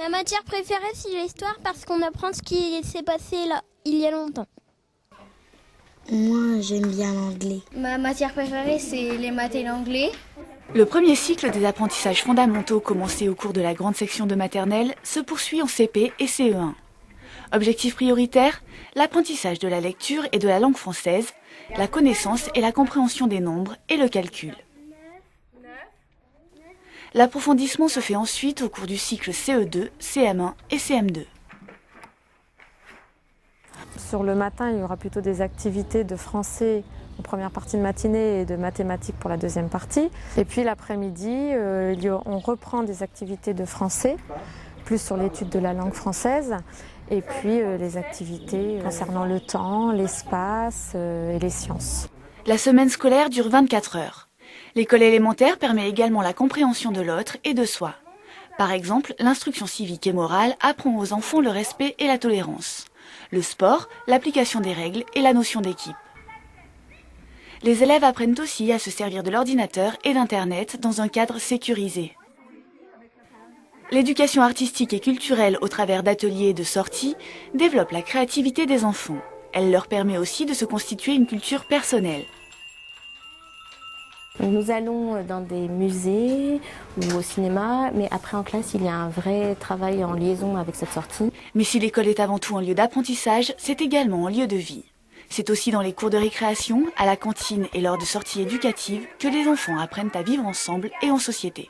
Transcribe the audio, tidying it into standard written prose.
Ma matière préférée, c'est l'histoire parce qu'on apprend ce qui s'est passé là, il y a longtemps. Moi, j'aime bien l'anglais. Ma matière préférée, c'est les maths et l'anglais. Le premier cycle des apprentissages fondamentaux commencé au cours de la grande section de maternelle se poursuit en CP et CE1. Objectif prioritaire, l'apprentissage de la lecture et de la langue française, la connaissance et la compréhension des nombres et le calcul. L'approfondissement se fait ensuite au cours du cycle CE2, CM1 et CM2. Sur le matin, il y aura plutôt des activités de français en première partie de matinée et de mathématiques pour la deuxième partie. Et puis l'après-midi, on reprend des activités de français, plus sur l'étude de la langue française, et puis les activités concernant le temps, l'espace et les sciences. La semaine scolaire dure 24 heures. L'école élémentaire permet également la compréhension de l'autre et de soi. Par exemple, l'instruction civique et morale apprend aux enfants le respect et la tolérance. Le sport, l'application des règles et la notion d'équipe. Les élèves apprennent aussi à se servir de l'ordinateur et d'Internet dans un cadre sécurisé. L'éducation artistique et culturelle au travers d'ateliers et de sorties développe la créativité des enfants. Elle leur permet aussi de se constituer une culture personnelle. Nous allons dans des musées ou au cinéma, mais après en classe, il y a un vrai travail en liaison avec cette sortie. Mais si l'école est avant tout un lieu d'apprentissage, c'est également un lieu de vie. C'est aussi dans les cours de récréation, à la cantine et lors de sorties éducatives que les enfants apprennent à vivre ensemble et en société.